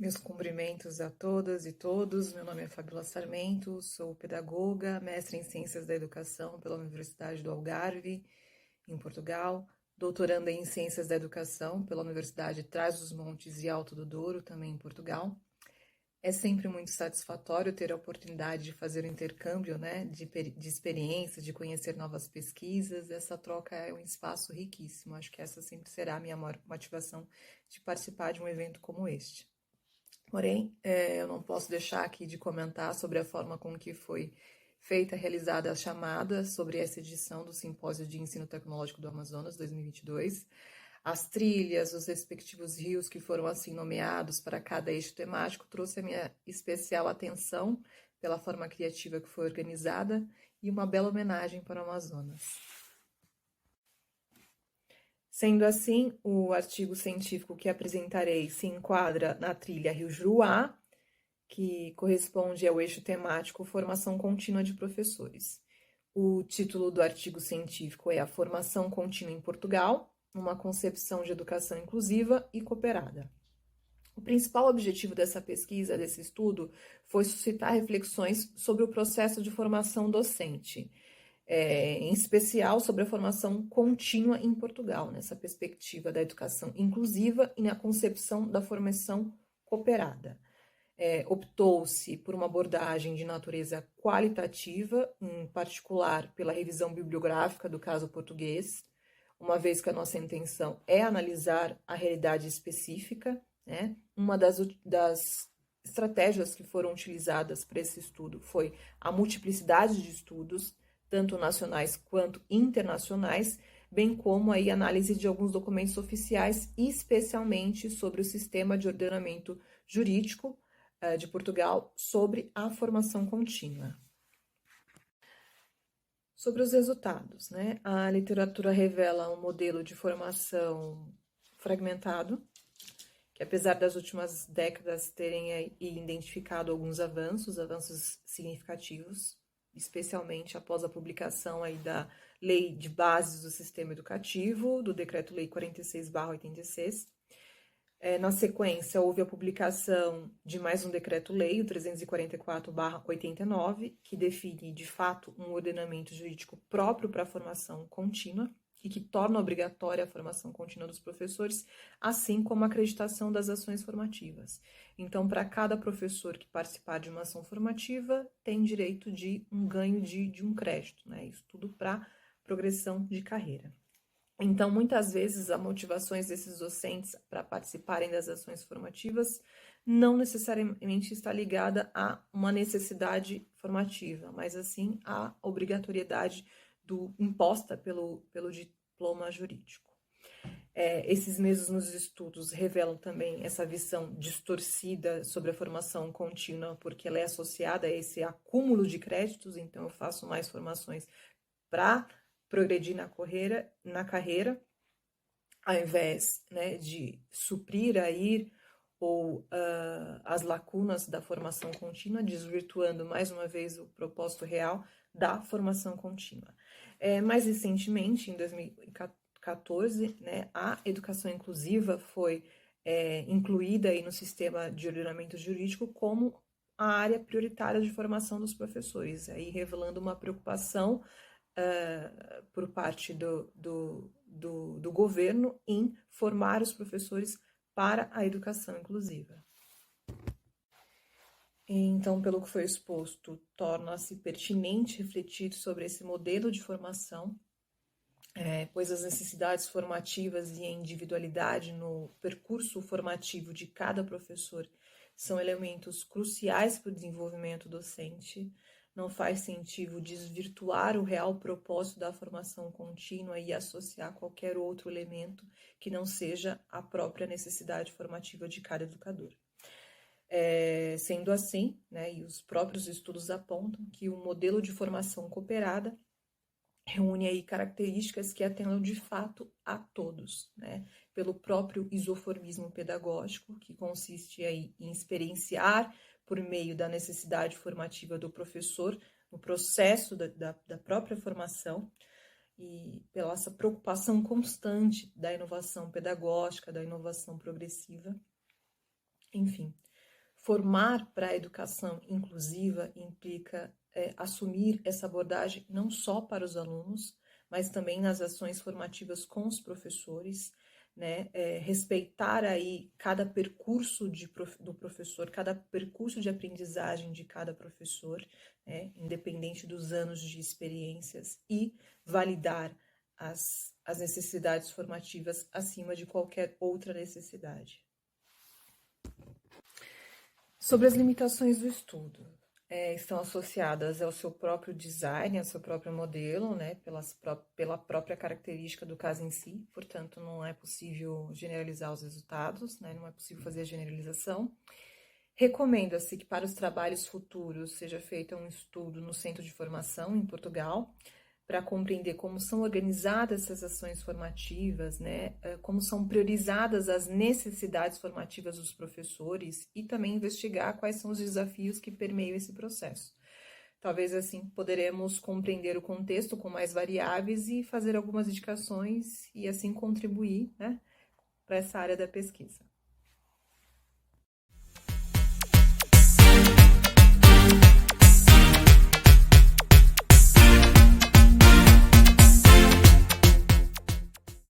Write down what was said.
Meus cumprimentos a todas e todos. Meu nome é Fabiola Sarmento, sou pedagoga, mestre em Ciências da Educação pela Universidade do Algarve, em Portugal, doutoranda em Ciências da Educação pela Universidade Trás-os-Montes e Alto do Douro, também em Portugal. É sempre muito satisfatório ter a oportunidade de fazer o intercâmbio, né, de experiências, de conhecer novas pesquisas. Essa troca é um espaço riquíssimo. Acho que essa sempre será a minha maior motivação de participar de um evento como este. Porém, eu não posso deixar aqui de comentar sobre a forma com que foi feita, realizada a chamada sobre essa edição do Simpósio de Ensino Tecnológico do Amazonas 2022. As trilhas, os respectivos rios que foram assim nomeados para cada eixo temático trouxe a minha especial atenção pela forma criativa que foi organizada e uma bela homenagem para o Amazonas. Sendo assim, o artigo científico que apresentarei se enquadra na trilha Rio Juruá, que corresponde ao eixo temático Formação Contínua de Professores. O título do artigo científico é A Formação Contínua em Portugal, uma concepção de educação inclusiva e cooperada. O principal objetivo dessa pesquisa, desse estudo, foi suscitar reflexões sobre o processo de formação docente, em especial sobre a formação contínua em Portugal, nessa perspectiva da educação inclusiva e na concepção da formação cooperada. Optou-se por uma abordagem de natureza qualitativa, em particular pela revisão bibliográfica do caso português, uma vez que a nossa intenção é analisar a realidade específica, né? Uma das estratégias que foram utilizadas para esse estudo foi a multiplicidade de estudos, tanto nacionais quanto internacionais, bem como aí análise de alguns documentos oficiais, especialmente sobre o sistema de ordenamento jurídico de Portugal sobre a formação contínua. Sobre os resultados, né? A literatura revela um modelo de formação fragmentado, que apesar das últimas décadas terem identificado alguns avanços significativos, especialmente após a publicação aí da Lei de Bases do Sistema Educativo, do Decreto-Lei 46/86, na sequência, houve a publicação de mais um decreto-lei, o 344/89, que define, de fato, um ordenamento jurídico próprio para a formação contínua e que torna obrigatória a formação contínua dos professores, assim como a acreditação das ações formativas. Então, para cada professor que participar de uma ação formativa, tem direito de um ganho de um crédito, né? Isso tudo para progressão de carreira. Então, muitas vezes, as motivações desses docentes para participarem das ações formativas não necessariamente está ligada a uma necessidade formativa, mas assim à obrigatoriedade imposta pelo diploma jurídico. Esses mesmos estudos revelam também essa visão distorcida sobre a formação contínua, porque ela é associada a esse acúmulo de créditos, então eu faço mais formações para progredir na carreira, ao invés, né, de suprir as lacunas da formação contínua, desvirtuando mais uma vez o propósito real da formação contínua. Mais recentemente, em 2014, né, a educação inclusiva foi incluída aí no sistema de ordenamento jurídico como a área prioritária de formação dos professores, aí revelando uma preocupação por parte do governo em formar os professores para a educação inclusiva. Então, pelo que foi exposto, torna-se pertinente refletir sobre esse modelo de formação, pois as necessidades formativas e a individualidade no percurso formativo de cada professor são elementos cruciais para o desenvolvimento docente. Não faz sentido desvirtuar o real propósito da formação contínua e associar qualquer outro elemento que não seja a própria necessidade formativa de cada educador. Sendo assim, né, e os próprios estudos apontam que o modelo de formação cooperada reúne aí características que atendam de fato a todos, né? Pelo próprio isoformismo pedagógico, que consiste aí em experienciar por meio da necessidade formativa do professor no processo da própria formação e pela essa preocupação constante da inovação pedagógica, da inovação progressiva, enfim. Formar para a educação inclusiva implica assumir essa abordagem não só para os alunos, mas também nas ações formativas com os professores, né? Respeitar aí cada percurso do professor, cada percurso de aprendizagem de cada professor, né? Independente dos anos de experiências, e validar as necessidades formativas acima de qualquer outra necessidade. Sobre as limitações do estudo, estão associadas ao seu próprio design, ao seu próprio modelo, né, pela própria característica do caso em si, portanto, não é possível generalizar os resultados, né, não é possível fazer a generalização. Recomenda-se que para os trabalhos futuros seja feito um estudo no centro de formação em Portugal, para compreender como são organizadas essas ações formativas, né, como são priorizadas as necessidades formativas dos professores e também investigar quais são os desafios que permeiam esse processo. Talvez assim poderemos compreender o contexto com mais variáveis e fazer algumas indicações e assim contribuir, né, para essa área da pesquisa.